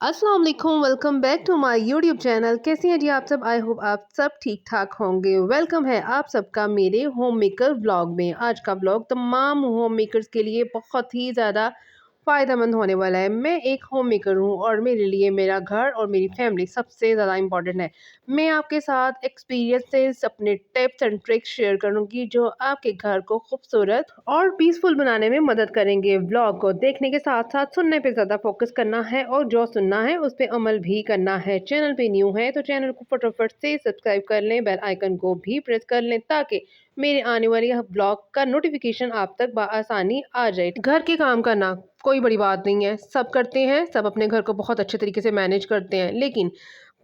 अस्सलाम वालेकुम, welcome back to my YouTube channel. कैसी हैं जी आप सब? आई होप आप सब ठीक ठाक होंगे। वेलकम है आप सबका मेरे होम मेकर व्लॉग में। आज का व्लॉग तमाम होम मेकर्स के लिए बहुत ही ज़्यादा फ़ायदेमंद होने वाला है। मैं एक होम मेकर हूँ और मेरे लिए मेरा घर और मेरी फैमिली सबसे ज़्यादा इम्पॉर्टेंट है। मैं आपके साथ एक्सपीरियंसेस, अपने टिप्स एंड ट्रिक्स शेयर करूँगी जो आपके घर को खूबसूरत और पीसफुल बनाने में मदद करेंगे। व्लॉग को देखने के साथ साथ सुनने पे ज़्यादा फोकस करना है और जो सुनना है उस पे अमल भी करना है। चैनल पे न्यू है तो चैनल को फटाफट से सब्सक्राइब कर लें, बेल आइकन को भी प्रेस कर लें ताकि मेरे आने वाली ब्लॉग का नोटिफिकेशन आप तक बआसानी आ जाए। घर के काम करना कोई बड़ी बात नहीं है, सब करते हैं, सब अपने घर को बहुत अच्छे तरीके से मैनेज करते हैं, लेकिन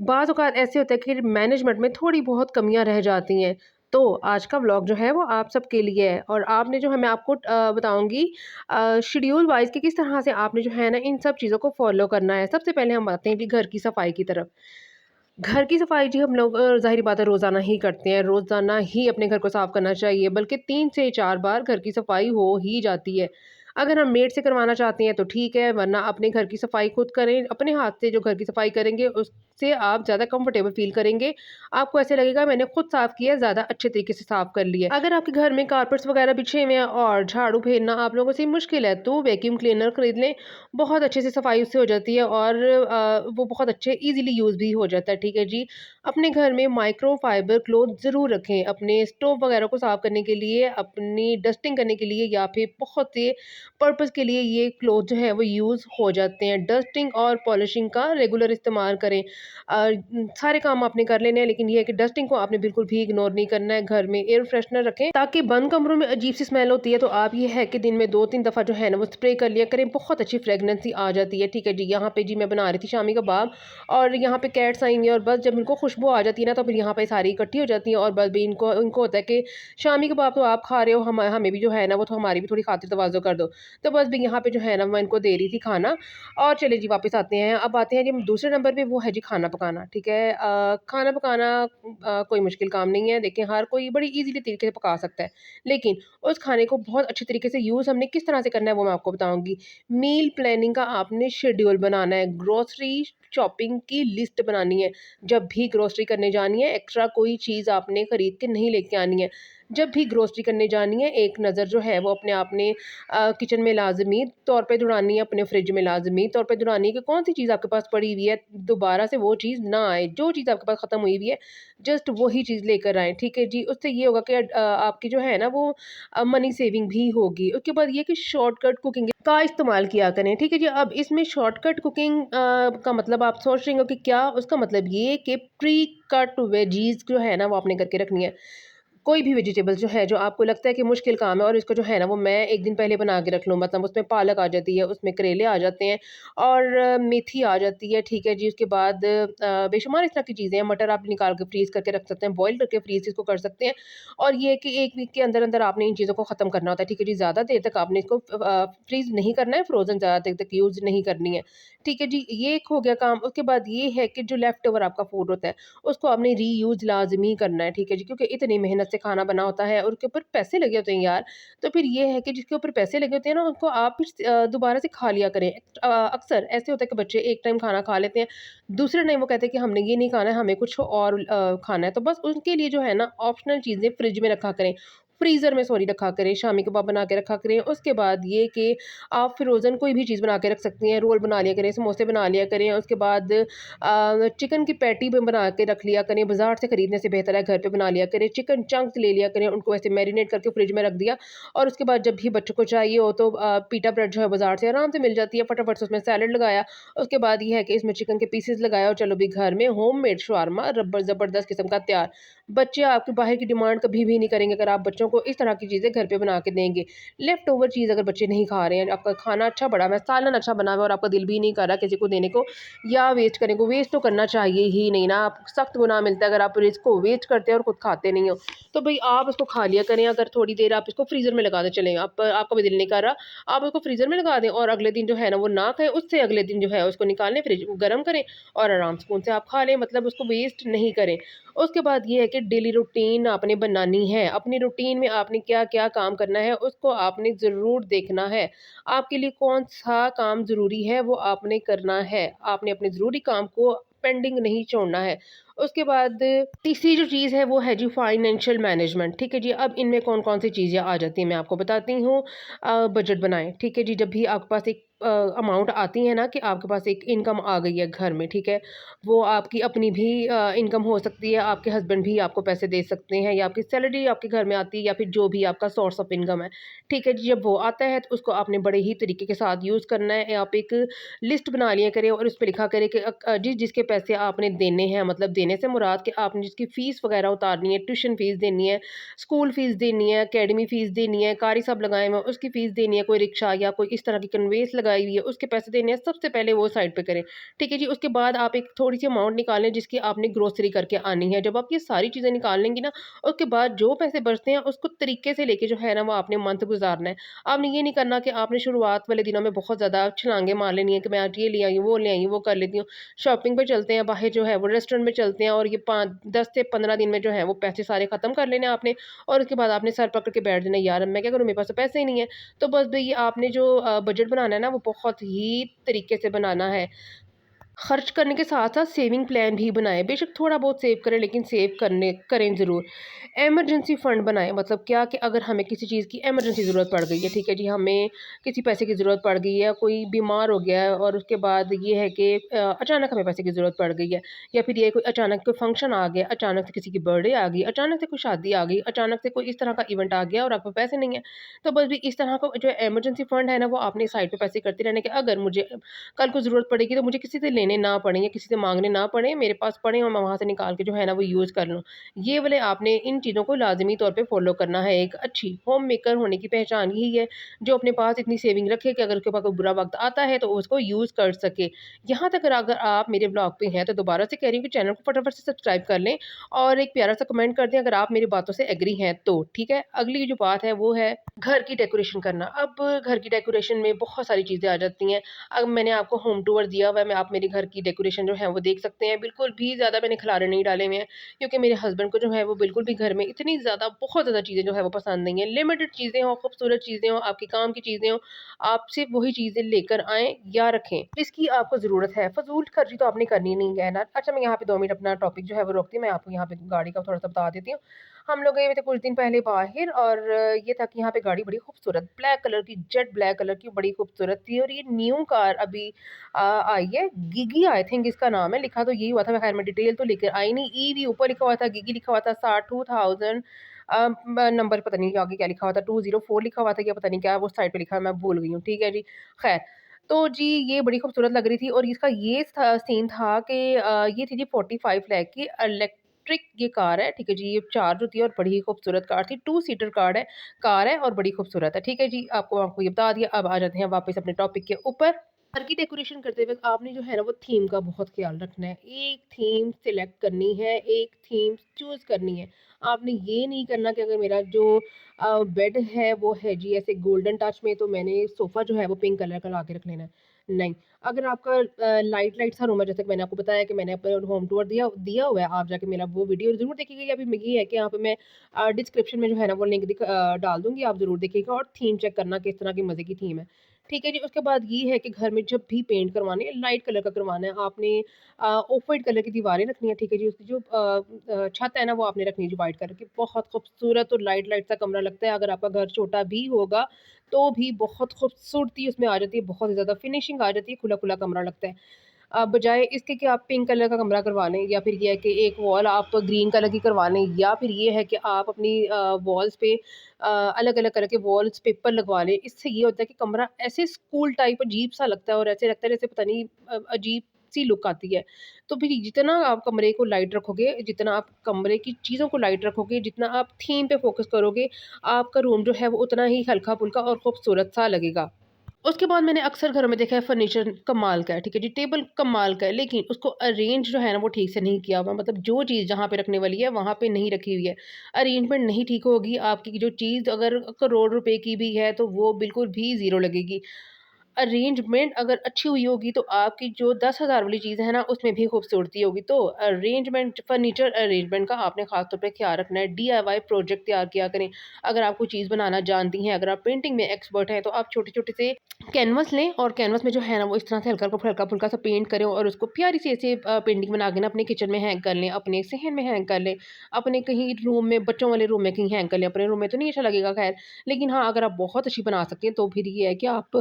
बाज़ औक़ात ऐसे होता है कि मैनेजमेंट में थोड़ी बहुत कमियां रह जाती हैं। तो आज का व्लॉग जो है वो आप सबके लिए है और आपने जो है मैं आपको बताऊंगी शेड्यूल वाइज कि किस तरह से आपने जो है ना इन सब चीज़ों को फॉलो करना है। सबसे पहले हम आते हैं कि घर की सफाई की तरफ। घर की सफाई जी हम लोग ज़ाहिर बात है रोज़ाना ही करते हैं, रोज़ाना ही अपने घर को साफ़ करना चाहिए, बल्कि 3 से 4 बार घर की सफाई हो ही जाती है। अगर हम मेड से करवाना चाहते हैं तो ठीक है, वरना अपने घर की सफाई खुद करें। अपने हाथ से जो घर की सफाई करेंगे उससे आप ज़्यादा कंफर्टेबल फ़ील करेंगे। आपको ऐसे लगेगा मैंने खुद साफ़ किया, ज़्यादा अच्छे तरीके से साफ़ कर लिया। अगर आपके घर में कारपेट्स वगैरह बिछे हुए हैं और झाड़ू फेरना आप लोगों से मुश्किल है तो वैक्यूम क्लीनर खरीद लें। बहुत अच्छे से सफाई उससे हो जाती है और वो बहुत अच्छे ईज़िली यूज़ भी हो जाता है। ठीक है जी। अपने घर में माइक्रोफाइबर क्लॉथ ज़रूर रखें, अपने स्टोव वगैरह को साफ़ करने के लिए, अपनी डस्टिंग करने के लिए या फिर बहुत से पर्पज़ के लिए ये क्लॉथ जो है वो यूज़ हो जाते हैं। डस्टिंग और पॉलिशिंग का रेगुलर इस्तेमाल करें। सारे काम आपने कर लेने हैं, लेकिन ये है कि डस्टिंग को आपने बिल्कुल भी इग्नोर नहीं करना है। घर में एयर फ्रेशनर रखें ताकि बंद कमरों में अजीब सी स्मेल होती है तो आप ये है कि दिन में 2-3 दफ़ा जो है ना वो स्प्रे कर लिया करें, बहुत अच्छी फ्रेगनेंसी आ जाती है। ठीक है जी। यहाँ पे जी मैं बना रही थी शामी कबाब और यहाँ पे कैट्स आई हुई हैं और बस जब इनको खुशबू आ जाती है ना तो फिर यहाँ पे सारी इकट्ठी हो जाती हैं और बस भी इनको इनको होता है कि शामी कबाब तो आप खा रहे हो, हम हमें भी जो है ना वो तो हमारी भी थोड़ी खातिर तवाज़ो कर दो। तो बस भी यहाँ पे जो है ना मैं इनको दे रही थी खाना। और चलिए जी वापस आते हैं। अब आते हैं जी दूसरे नंबर पे, वो है जी खाना पकाना। ठीक है। खाना पकाना कोई मुश्किल काम नहीं है। देखिए हर कोई बड़ी ईज़िली तरीके से पका सकता है। लेकिन उस खाने को बहुत अच्छे तरीके से यूज़ हमने किस तरह से करना है वो मैं आपको बताऊँगी। मील प्लानिंग का आपने शेड्यूल बनाना है, ग्रोसरी शॉपिंग की लिस्ट बनानी है। जब भी ग्रोसरी करने जानी है एक्स्ट्रा कोई चीज़ आपने खरीद के नहीं लेके आनी है। जब भी ग्रोसरी करने जानी है एक नज़र जो है वो अपने आपने किचन में लाज़मी तौर पे दौड़ानी है, अपने फ्रिज में लाज़मी तौर पे दौड़ानी है कि कौन-सी चीज़ आपके पास पड़ी हुई है, दोबारा से वो चीज़ ना आए। जो चीज़ आपके पास ख़त्म हुई हुई है, जस्ट वही चीज़ लेकर आएँ, ठीक है जी। उससे ये होगा कि आपकी जो है ना वो मनी सेविंग भी होगी। उसके बाद ये कि शॉर्टकट कुकिंग का इस्तेमाल किया करें, ठीक है जी। अब इसमें शॉर्टकट कुकिंग का मतलब आप सोच रहे हो कि क्या? उसका मतलब ये कि प्री कट वेजीज़ जो है ना वो आपने करके रखनी है। कोई भी वेजिटेबल जो है जो आपको लगता है कि मुश्किल काम है और इसको जो है ना वो मैं एक दिन पहले बना के रख लूँ, मतलब उसमें पालक आ जाती है, उसमें करेले आ जाते हैं और मेथी आ जाती है। ठीक है जी। उसके बाद बेशुमार इस तरह की चीज़ें हैं। मटर आप निकाल के फ्रीज़ करके रख सकते हैं, बॉयल करके फ्रीज़ इसको कर सकते हैं और ये है कि 1 वीक के अंदर अंदर आपने इन चीज़ों को ख़त्म करना होता है। ठीक है जी। ज़्यादा देर तक आपने इसको फ्रीज़ नहीं करना है, फ्रोज़न ज़्यादा देर तक यूज़ नहीं करनी है। ठीक है जी। ये एक हो गया काम। उसके बाद ये है कि जो लेफ्ट ओवर आपका फूड होता है उसको आपने रीयूज़ लाज़मी करना है। ठीक है जी। क्योंकि इतनी मेहनत से खाना बना होता है और उसके ऊपर पैसे लगे होते हैं यार। तो फिर ये है कि जिसके ऊपर पैसे लगे होते हैं ना उनको आप फिर दोबारा से खा लिया करें। अक्सर ऐसे होता है कि बच्चे एक टाइम खाना खा लेते हैं, दूसरे टाइम वो कहते हैं कि हमने ये नहीं खाना है, हमें कुछ और खाना है। तो बस उनके लिए जो है ना ऑप्शनल चीज़ें फ्रिज में रखा करें, फ्रीज़र में सॉरी रखा करें, शामी कबाब बना के रखा करें। उसके बाद ये कि आप फ्रोज़न कोई भी चीज़ बना के रख सकती हैं, रोल बना लिया करें, समोसे बना लिया करें। उसके बाद चिकन की पैटी भी बना के रख लिया करें, बाज़ार से खरीदने से बेहतर है घर पे बना लिया करें। चिकन चंक्स ले लिया करें, उनको ऐसे मैरिनेट करके फ्रिज में रख दिया और उसके बाद जब भी बच्चों को चाहिए हो तो पीटा ब्रेड जो है बाज़ार से आराम से मिल जाती है, फटाफट से उसमें सैलेड लगाया। उसके बाद ये है कि इसमें चिकन के पीसेस लगाया और चलो भी घर में होममेड शवारमा रबर ज़बरदस्त किस्म का तैयार। बच्चे आपकी बाहर की डिमांड कभी भी नहीं करेंगे अगर आप बच्चों को इस तरह की चीज़ें घर पे बना के देंगे। लेफ्ट ओवर चीज़ अगर बच्चे नहीं खा रहे हैं, आपका खाना अच्छा बना हुआ है, सालन अच्छा बना हुआ है और आपका दिल भी नहीं कर रहा किसी को देने को या वेस्ट करने को, वेस्ट तो करना चाहिए ही नहीं ना। आप सख्त गुनाह मिलता है अगर आप रिस्क को वेस्ट करते हैं और खुद खाते नहीं हो। तो भाई आप उसको खा लिया करें। अगर थोड़ी देर आप इसको फ्रीज़र में लगा दें, चलें आप आपका भी दिल नहीं कर रहा, आप उसको फ्रीज़र में लगा दें और अगले दिन जो है ना वो ना खाएँ, उससे अगले दिन जो है उसको निकालें, फ्रिज गर्म करें और आराम सुकून से आप खा लें, मतलब उसको वेस्ट नहीं करें। उसके बाद ये है कि डेली रूटीन आपने बनानी है। अपनी रूटीन में आपने क्या-क्या काम करना है, उसको आपने ज़रूर देखना है। आपके लिए कौन-सा काम ज़रूरी है, वो आपने करना है। आपने अपने ज़रूरी काम को पेंडिंग नहीं छोड़ना है। उसके बाद तीसरी जो चीज़ है, वो है जी फाइनेंशियल मैनेजमेंट, ठीक है जी। अब इनमें कौन-कौन सी चीज़ें आ जाती हैं, मैं आपको बताती हूँ। बजट बनाएँ, ठीक है जी। जब भी आपके पास एक अमाउंट आती है ना कि आपके पास एक इनकम आ गई है घर में, ठीक है। वो आपकी अपनी भी इनकम हो सकती है, आपके हस्बैंड भी आपको पैसे दे सकते हैं या आपकी सैलरी आपके घर में आती है या फिर जो भी आपका सोर्स ऑफ इनकम है, ठीक है जी। जब वो आता है तो उसको आपने बड़े ही तरीके के साथ यूज़ करना है। आप एक लिस्ट बना लिया करें और उस पे लिखा करें कि जिसके पैसे आपने देने हैं, मतलब देने से मुराद कि आपने जिसकी फ़ीस वगैरह उतारनी है, ट्यूशन फ़ीस देनी है, स्कूल फ़ीस देनी है, अकेडमी फ़ीस देनी है, कारी साहब लगाए हुए हैं उसकी फ़ीस देनी है, कोई रिक्शा या कोई इस तरह की कन्वेंस लगाई हुई है उसके पैसे देने हैं, सबसे पहले वो साइड पे करें। ठीक है जी, उसके बाद आप एक थोड़ी-सी अमाउंट निकाल लें जिसकी आपने ग्रोसरी करके आनी है। जब आप ये सारी चीज़ें निकाल लेंगी ना, उसके बाद जो पैसे बचते हैं उसको तरीके से लेके जो है ना वो आपने मंथ गुज़ारना है। आपने ये नहीं करना कि आपने शुरुआत वाले दिनों में बहुत ज़्यादा छलांगे मार लेनी है कि मैं आज ये ले आई हूँ, वो ले आई हूँ, वो कर लेती हूँ। शॉपिंग पे चलते हैं, बाहर जो है वो रेस्टोरेंट में चलते हैं और ये 5 10 से 15 दिन में जो है वो पैसे सारे ख़त्म कर लेने हैं आपने और उसके बाद आपने सर पकड़ के बैठ जाना, यार अब मैं क्या करूँ, मेरे पास तो पैसे ही नहीं है। तो बस भई आपने जो बजट बनाना है ना वो बहुत ही तरीके से बनाना है। खर्च करने के साथ-साथ सेविंग प्लान भी बनाएँ। बेशक थोड़ा बहुत सेव करें लेकिन सेव करने करें ज़रूर। इमरजेंसी फ़ंड बनाएँ, मतलब क्या कि अगर हमें किसी चीज़ की इमरजेंसी ज़रूरत पड़ गई है, ठीक है जी, हमें किसी पैसे की ज़रूरत पड़ गई है, कोई बीमार हो गया है और उसके बाद ये है कि अचानक हमें पैसे की ज़रूरत पड़ गई है या फिर ये कोई अचानक कोई फ़ंक्शन आ गया, अचानक से किसी की बर्थडे आ गई, अचानक से कोई शादी आ गई, अचानक से कोई इस तरह का इवेंट आ गया और आपके पास पैसे नहीं है। तो बस भी इस तरह का जो इमरजेंसी फ़ंड है ना, वो आपने साइड पे पैसे करते रहने के, अगर मुझे कल को ज़रूरत पड़ेगी तो मुझे किसी से लेने ना पड़े या किसी से माँगने ना पड़े, मेरे पास पड़े और मैं वहाँ से निकाल के जो है ना वो यूज़ कर लूँ। ये वाले आपने इन चीज़ों को लाज़मी तौर पे फ़ॉलो करना है। एक अच्छी होम मेकर होने की पहचान यही है, जो अपने पास इतनी सेविंग रखे कि अगर उसके पास कोई बुरा वक़्त आता है तो वो उसको यूज़ कर सके। यहाँ तक अगर आप मेरे ब्लॉग पे हैं तो दोबारा से कह रही हूँ कि चैनल को फटाफट से सब्सक्राइब कर लें और एक प्यारा सा कमेंट कर दें अगर आप मेरी बातों से एग्री हैं तो, ठीक है? अगली जो बात है वो है घर की डेकोरेशन करना। अब घर की डेकोरेशन में बहुत सारी चीज़ें आ जाती हैं। अब मैंने आपको होम टूर दिया हुआ है, मैं आप मेरे घर की डेकोरेशन जो है वो देख सकते हैं। बिल्कुल भी ज़्यादा मैंने खिलारे नहीं डाले हुए हैं क्योंकि मेरे हस्बैंड को जो है वो बिल्कुल भी घर में इतनी ज़्यादा बहुत ज़्यादा चीज़ें जो है वो पसंद नहीं है। लिमिटेड चीज़ें हों, खूबसूरत चीज़ें हों, आपके काम की चीज़ें हों, आप सिर्फ़ वही चीज़ें लेकर आएँ या रखें, जिसकी आपको ज़रूरत है। फ़िज़ूल खर्ची तो आपने करनी नहीं है ना। अच्छा, मैं यहाँ पे 2 मिनट अपना टॉपिक जो है वो रोकती हूँ, मैं आपको यहाँ पे गाड़ी का थोड़ा-सा बता देती हूँ। हम लोग गए हुए थे कुछ दिन पहले बाहर और ये था कि यहाँ पे गाड़ी बड़ी खूबसूरत ब्लैक कलर की, जेट ब्लैक कलर की बड़ी खूबसूरत थी और ये न्यू कार अभी आई है, गिगी आई थिंक इसका नाम है, लिखा तो यही हुआ था, मैं खैर मैं डिटेल तो लेकर आई नहीं, ईवी ऊपर लिखा हुआ था, गिगी लिखा हुआ था, 60 2000 नंबर पता नहीं आगे क्या लिखा हुआ था, 204 लिखा हुआ था या पता नहीं क्या वो साइड पे लिखा है, मैं भूल गई हूँ, ठीक है जी। खैर, तो जी ये बड़ी खूबसूरत लग रही थी और इसका ये था सीन था कि ये थी जी 45 लाख की इलेक्ट्रिक ये कार है, ठीक है जी, ये चार्ज होती है और बड़ी ही खूबसूरत कार थी, 2 सीटर कार है और बड़ी खूबसूरत है, ठीक है जी। आपको आपको ये बता दिया, अब आ जाते हैं वापस अपने टॉपिक के ऊपर। घर की डेकोरेशन करते वक़्त आपने जो है ना वो थीम का बहुत ख़्याल रखना है। एक थीम सिलेक्ट करनी है, एक थीम चूज़ करनी है। आपने ये नहीं करना कि अगर मेरा जो बेड है वो है जी ऐसे गोल्डन टच में तो मैंने सोफ़ा जो है वो पिंक कलर का ला के रख लेना है। नहीं, अगर आपका लाइट सा रूम है जैसे कि मैंने आपको बताया कि मैंने अपना होम टूर दिया दिया हुआ है, आप जाके मेरा वो वीडियो ज़रूर देखिएगा। अभी ये है कि यहाँ पे मैं डिस्क्रिप्शन में जो है ना वो लिंक डाल दूँगी, आप ज़रूर देखिएगा और थीम चेक करना किस तरह की मज़े की थीम है। ठीक है जी, उसके बाद ये है कि घर में जब भी पेंट करवाने हैं, लाइट कलर का करवाना है आपने ऑफ व्हाइट कलर की दीवारें रखनी है, ठीक है जी। उसकी जो छत है ना वो आपने रखनी है जो व्हाइट कलर की, बहुत खूबसूरत और लाइट सा कमरा लगता है। अगर आपका घर छोटा भी होगा, तो भी बहुत खूबसूरती उसमें आ जाती है, बहुत ही ज़्यादा फिनिशिंग आ जाती है, खुला-खुला कमरा लगता है। बजाए इसके कि आप पिंक कलर का कमरा करवा लें या फिर ये है कि एक वॉल आप ग्रीन कलर की करवा लें या फिर ये है कि आप अपनी वॉल्स पे अलग-अलग कलर के वॉल्स पेपर लगवा लें। इससे ये होता है कि कमरा ऐसे स्कूल टाइप अजीब-सा लगता है और ऐसे लगता है जैसे पता नहीं अजीब-सी लुक आती है। तो फिर जितना आप कमरे को लाइट रखोगे, जितना आप कमरे की चीज़ों को लाइट रखोगे, जितना आप थीम पे फ़ोकस करोगे, आपका रूम जो है वो उतना ही हल्का-फुल्का और खूबसूरत-सा लगेगा। उसके बाद मैंने अक्सर घरों में देखा है फर्नीचर कमाल का है, ठीक है जी, टेबल कमाल का है, लेकिन उसको अरेंज जो है ना वो ठीक से नहीं किया हुआ, मतलब जो चीज़ जहाँ पे रखने वाली है वहाँ पे नहीं रखी हुई है। अरेंजमेंट नहीं ठीक होगी, आपकी जो चीज़ अगर करोड़ रुपए की भी है तो वो बिल्कुल भी ज़ीरो लगेगी। अरेंजमेंट अगर अच्छी हुई होगी तो आपकी जो 10,000 वाली चीज़ है ना उसमें भी खूबसूरती होगी। तो अरेंजमेंट फर्नीचर अरेंजमेंट का आपने ख़ास तौर पे ख़्याल रखना है। डीआईवाई प्रोजेक्ट तैयार किया करें। अगर आप कोई चीज़ बनाना जानती हैं, अगर आप पेंटिंग में एक्सपर्ट हैं तो आप छोटे-छोटे से कैनवस लें और कैनवस में जो है ना वो इस तरह से हल्का-फुल्का सा पेंट करें और उसको प्यारी सी ऐसे पेंटिंग बना के ना अपने किचन में हैंग कर लें, अपने सहन में हैंग कर लें, अपने कहीं रूम में बच्चों वाले रूम में कहीं हैंग कर लें। अपने रूम में तो नहीं अच्छा लगेगा ख़ैर, लेकिन हाँ, अगर आप बहुत अच्छी बना सकती हैं तो फिर ये है कि आप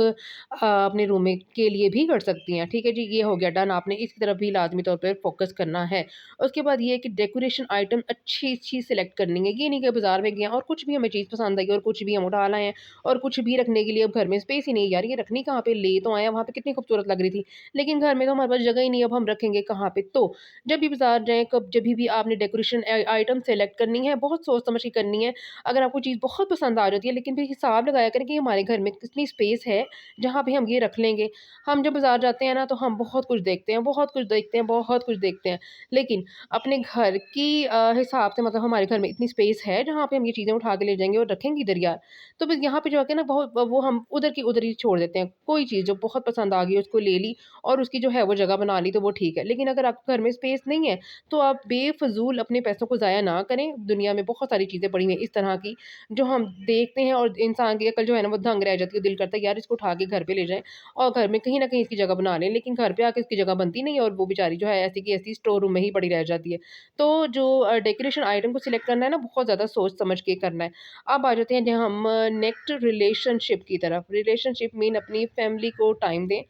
अपने रूममेट के लिए भी कर सकती हैं। ठीक है जी, ये हो गया डन। आपने इसकी तरफ भी लाज़मी तौर पे फ़ोकस करना है। उसके बाद ये है कि डेकोरेशन आइटम अच्छी-अच्छी सिलेक्ट करनी है। ये नहीं कि बाज़ार में गए हैं और कुछ भी हमें चीज़ पसंद आई और कुछ भी हम उठा लाए हैं और कुछ भी रखने के लिए अब घर में स्पेस ही नहीं है। यार ये रखनी कहाँ पे? ले तो आए हैं, वहाँ पे कितनी खूबसूरत लग रही थी, लेकिन घर में तो हमारे पास जगह ही नहीं है, अब हम रखेंगे कहाँ पे? तो जब भी बाज़ार जाएँ, कब जभी भी आपने डेकोरेशन आइटम सेलेक्ट करनी है, बहुत सोच समझ के करनी है। अगर आपको चीज़ बहुत पसंद आ जाती है, लेकिन फिर हिसाब लगाया करें कि हमारे घर में कितनी स्पेस है जहाँ पे हम ये रख लेंगे। हम जब बाज़ार जाते हैं ना तो हम बहुत कुछ देखते हैं, बहुत कुछ देखते हैं, बहुत कुछ देखते हैं। लेकिन अपने घर की हिसाब से मतलब हमारे घर में इतनी स्पेस है जहाँ पे हम ये चीज़ें उठा के ले जाएँगे और रखेंगे इधर यार। तो बस यहाँ पे जो है ना बहुत वो हम उधर की उधर ही छोड़ देते हैं। कोई चीज़ जो बहुत पसंद आ गई उसको ले ली और उसकी जो है वो जगह बना ली तो वो ठीक है। लेकिन अगर आपके घर में स्पेस नहीं है तो आप बेफ़िज़ूल अपने पैसों को ज़ाया ना करें। दुनिया में बहुत सारी चीज़ें पड़ी हुई हैं इस तरह की जो हम देखते हैं और इंसान की अकल जो है ना वो दंग रह जाती है। दिल करता है यार इसको उठा के घर पे ले जाएँ और घर में कहीं न कहीं इसकी जगह बना लें, लेकिन घर पे आके इसकी जगह बनती नहीं है और वो बेचारी जो है ऐसी की ऐसी स्टोर रूम में ही पड़ी रह जाती है। तो जो डेकोरेशन आइटम को सिलेक्ट करना है ना बहुत ज़्यादा सोच समझ के करना है। अब आ जाते हैं जहाँ हम नेक्स्ट रिलेशनशिप की तरफ। रिलेशनशिप मीन अपनी फैमिली को टाइम दें।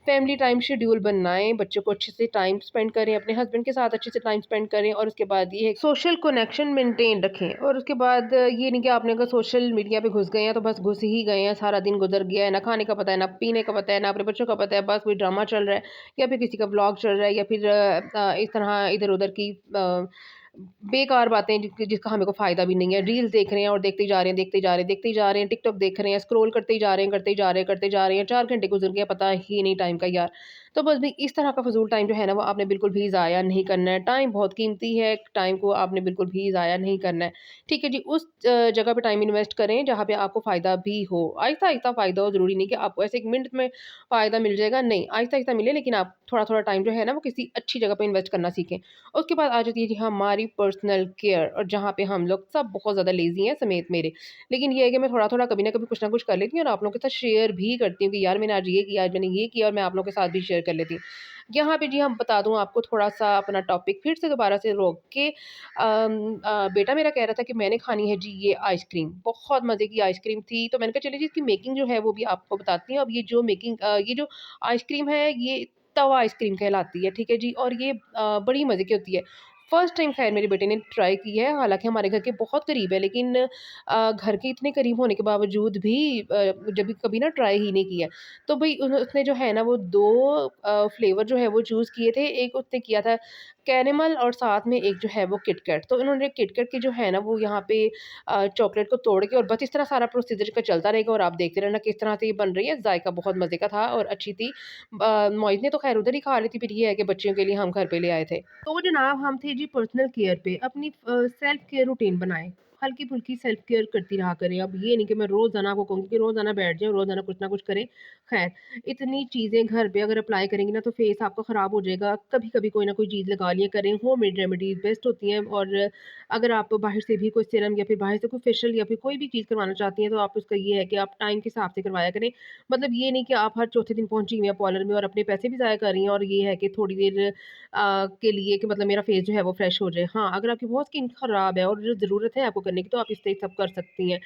फैमिली टाइम शेड्यूल बनाएँ, बच्चों को अच्छे से टाइम स्पेंड करें, अपने हस्बैंड के साथ अच्छे से टाइम स्पेंड करें और उसके बाद ये सोशल कनेक्शन मेंटेन रखें और उसके बाद ये नहीं कि आपने अगर सोशल मीडिया पे घुस गए हैं तो बस घुस ही गए हैं, सारा दिन गुज़र गया है, ना खाने का पता है, ना पीने का पता है, ना अपने बच्चों का पता है, बस कोई ड्रामा चल रहा है या फिर किसी का व्लॉग चल रहा है या फिर इस तरह इधर-उधर की बेकार बातें जिसका हमें कोई फ़ायदा भी नहीं है। रील्स देख रहे हैं और देखते ही जा रहे हैं, देखते ही जा रहे हैं, देखते ही जा रहे हैं, टिकटॉक देख रहे हैं, स्क्रॉल करते ही जा रहे हैं, करते ही जा रहे हैं, करते जा रहे हैं, 4 घंटे गुज़र गए पता ही नहीं टाइम का यार। तो बस भी इस तरह का फ़िज़ूल टाइम जो है ना वो आपने बिल्कुल भी ज़ाया नहीं करना है। टाइम बहुत कीमती है, टाइम को आपने बिल्कुल भी ज़ाया नहीं करना है। ठीक है जी, उस जगह पे टाइम इन्वेस्ट करें जहाँ पे आपको फ़ायदा भी हो। आहिस्ता-आहिस्ता फ़ायदा हो, ज़रूरी नहीं कि आपको ऐसे 1 मिनट में फ़ायदा मिल जाएगा, नहीं, आहिस्ता-आहिस्ता मिले लेकिन आप थोड़ा-थोड़ा टाइम जो है ना वो किसी अच्छी जगह पे इन्वेस्ट करना सीखें। उसके बाद आ जाती है जी हमारी पर्सनल केयर और जहाँ पे हम लोग सब बहुत ज़्यादा लेज़ी हैं समेत मेरे। लेकिन ये है कि मैं थोड़ा-थोड़ा कभी न कभी कुछ ना कुछ कर लेती हूँ और आप लोगों के साथ शेयर भी करती हूँ कि यार मैंने आज ये किया, आज मैंने ये किया और मैं आप लोगों के साथ भी शेयर कर लेती हूँ। यहाँ पे जी हम बता दूँ आपको थोड़ा-सा अपना टॉपिक फिर से दोबारा से रोक के बेटा मेरा कह रहा था कि मैंने खानी है जी ये आइसक्रीम, बहुत मज़े की आइसक्रीम थी। तो मैंने कहा चलिए जी इसकी मेकिंग जो है वो भी आपको बताती हूँ। अब ये जो मेकिंग ये जो आइसक्रीम है ये तवा आइसक्रीम कहलाती है, ठीक है जी? और ये बड़ी मज़े की होती है। फर्स्ट टाइम ख़ैर मेरे बेटे ने ट्राई की है, हालाँकि हमारे घर के बहुत करीब है लेकिन घर के इतने करीब होने के बावजूद भी जब भी कभी ना ट्राई ही नहीं किया। तो भई उसने जो है ना वो 2 फ्लेवर जो है वो चूज़ किए थे। एक उसने किया था कैरेमल और साथ में एक जो है वो किटकैट। तो उन्होंने किटकैट की जो है ना वो यहाँ पे चॉकलेट को तोड़ के और बस इस तरह सारा प्रोसीजर का चलता रहेगा और आप देखते रहना किस तरह से ये बन रही है। ज़ायका बहुत मज़े का था और अच्छी थी। मोइज़ ने तो ख़ैर उधर ही खा ली थी, फिर ये है कि बच्चियों के लिए हम घर पे ले आए थे। तो जनाब हम थे जी पर्सनल केयर पे, अपनी सेल्फ केयर रूटीन बनाएँ। हल्की-फुल्की सेल्फ केयर करती रहा करें। अब ये नहीं कि मैं रोज़ाना आपको कहूँगी कि रोज़ाना बैठ जाएँ, रोज़ाना कुछ ना कुछ करें। ख़ैर, इतनी चीज़ें घर पे अगर अप्लाई करेंगी ना तो फेस आपका ख़राब हो जाएगा। कभी-कभी कोई ना कोई चीज़ लगा लिया करें, होममेड रेमेडीज़ बेस्ट होती हैं और अगर आप बाहर से भी कोई सीरम या फिर बाहर से कोई फेशियल या फिर कोई भी चीज़ करवाना चाहती हैं तो आप उसका ये है कि आप टाइम के हिसाब से करवाया करें। मतलब ये नहीं कि आप हर चौथे दिन पहुँची हुई हैं पार्लर में और अपने पैसे भी ज़ाया कर रही हैं और ये है कि थोड़ी देर के लिए कि मतलब मेरा फेस जो है वो फ्रेश हो जाए। हाँ, अगर आपकी बहुत स्किन खराब है और जो ज़रूरत है आपको करने की तो आप इससे सब कर सकती हैं।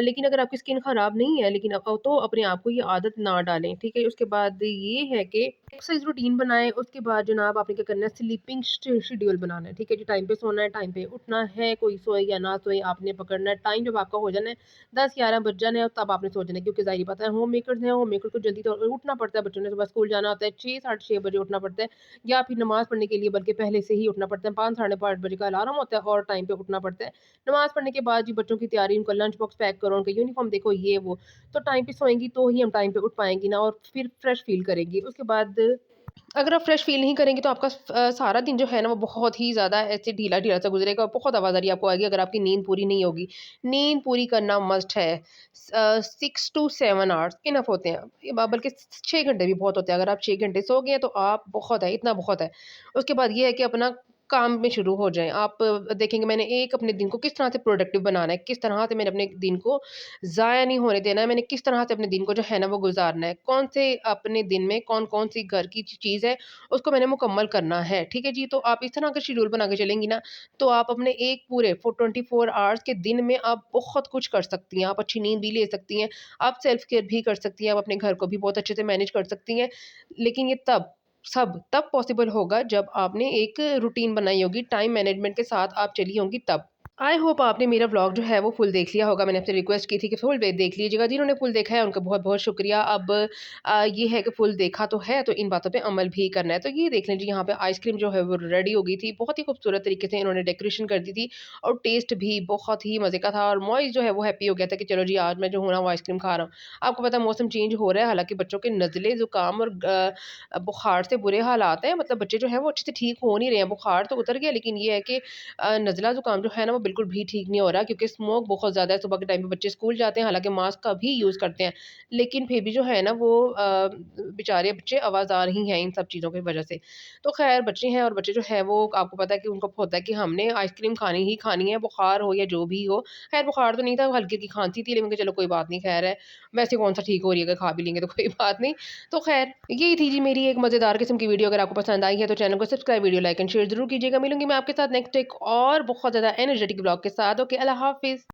लेकिन अगर आपकी स्किन खराब नहीं है लेकिन तो अपने आप को ये आदत ना डालें, ठीक है? उसके बाद ये है कि एक्सरसाइज़ रूटीन बनाएँ, उसके बाद जनाब आपने क्या करना है स्लीपिंग शेड्यूल बनाना है, ठीक है जी? टाइम पे सोना है, टाइम पे उठना है, कोई सोए या ना सोए आपने पकड़ना है। टाइम जब आपका हो जाना है 10-11 बज जाने हैं तब आपने सो जाना है क्योंकि ज़ाहिर-सी बात है होम मेकर्स हैं, होम मेकर को जल्दी तो उठना पड़ता है, बच्चों ने सुबह स्कूल जाना होता है, 6 साढ़े 6 बजे उठना पड़ता है। या फिर नमाज़ पढ़ने के लिए बल्कि पहले से ही उठना पड़ता है 5 साढ़े 5 बजे का अलार्म होता है और टाइम पे उठना पड़ता है। नमाज़ पढ़ने के बाद जी बच्चों की तैयारी, उनका लंच बॉक्स पैक करो, उनका यूनिफ़ॉर्म देखो ये वो। तो टाइम पे सोएँगी तो ही हम टाइम पे उठ पाएँगी ना और फिर फ्रेश फ़ील करेंगी। उसके बाद अगर आप फ्रेश फ़ील नहीं करेंगी तो आपका सारा दिन जो है ना वो बहुत ही ज़्यादा ऐसे ढीला-ढीला सा गुज़रेगा और बहुत आवाज़ारी आपको आएगी अगर आपकी नींद पूरी नहीं होगी। नींद पूरी करना मस्ट है। 6 टू 7 आवर्स इनफ होते हैं। ये बल्कि 6 घंटे भी बहुत होते हैं। अगर आप 6 घंटे सो गए हैं तो आप बहुत है, इतना बहुत है। उसके बाद ये है कि अपना काम में शुरू हो जाएँ। आप देखेंगे मैंने एक अपने दिन को किस तरह से प्रोडक्टिव बनाना है, किस तरह से मैंने अपने दिन को ज़ाया नहीं होने देना है, मैंने किस तरह से अपने दिन को जो है ना वो गुज़ारना है। कौन से अपने दिन में कौन-कौन सी घर की चीज़ है उसको मैंने मुकम्मल करना है, ठीक है जी? तो आप इस तरह का शेड्यूल बना के चलेंगी ना, तो आप अपने एक पूरे 24 आवर्स के दिन में आप बहुत कुछ कर सकती हैं। आप अच्छी नींद भी ले सकती हैं, आप सेल्फ केयर भी कर सकती हैं, आप अपने घर को भी बहुत अच्छे से मैनेज कर सकती हैं। लेकिन ये तब पॉसिबल होगा जब आपने एक रूटीन बनाई होगी, टाइम मैनेजमेंट के साथ आप चली होंगी तब। आई होप आपने मेरा व्लॉग जो है वो फुल देख लिया होगा। मैंने आपसे रिक्वेस्ट की थी कि फुल देख लीजिएगा। जिन्होंने फुल देखा है उनका बहुत-बहुत शुक्रिया। अब ये है कि फुल देखा तो है, तो इन बातों पे अमल भी करना है। तो ये देख लीजिए यहाँ पे आइसक्रीम जो है वो रेडी हो गई थी। बहुत ही खूबसूरत तरीके से इन्होंने डेकोरेशन कर दी थी और टेस्ट भी बहुत ही मज़े का था और मॉइज़ जो है वो हैप्पी हो गया था कि चलो जी आज मैं जो हूँ ना वो आइसक्रीम खा रहा हूँ। आपको पता है मौसम चेंज हो रहा है, हालाँकि बच्चों के नज़ले, ज़ुकाम और बुखार से बुरे हालात हैं। मतलब बच्चे जो हैं वो अच्छे से ठीक हो नहीं रहे हैं। बुखार तो उतर गया लेकिन ये है कि नज़ला ज़ुकाम जो है ना वो बिल्कुल भी ठीक नहीं हो रहा क्योंकि स्मोक बहुत ज़्यादा है। सुबह के टाइम पे बच्चे स्कूल जाते हैं, हालाँकि मास्क का भी यूज़ करते हैं। लेकिन फिर भी जो है ना वो बेचारे बच्चे आवाज़ार ही हैं इन सब चीज़ों की वज़ह से। तो ख़ैर बच्चे हैं और बच्चे जो हैं वो आपको पता है कि उनको होता है कि हमने आइसक्रीम खानी ही खानी है, बुखार हो या जो भी हो। ख़ैर बुखार तो नहीं था, हल्की-हल्की खाँसी थी लेकिन चलो कोई बात नहीं ख़ैर है। वैसे कौन-सा ठीक हो रही है, अगर खा भी लेंगे तो कोई बात नहीं। तो ख़ैर यही थी जी मेरी एक मज़ेदार किस्म की वीडियो। अगर आपको पसंद आई है तो चैनल को subscribe, video like and share ज़रूर कीजिएगा। मिलूँगी मैं आपके साथ नेक्स्ट एक और बहुत ज़्यादा एनर्जेटिक ब्लॉग के साथ। ओके, अल्लाह हाफ़िज़।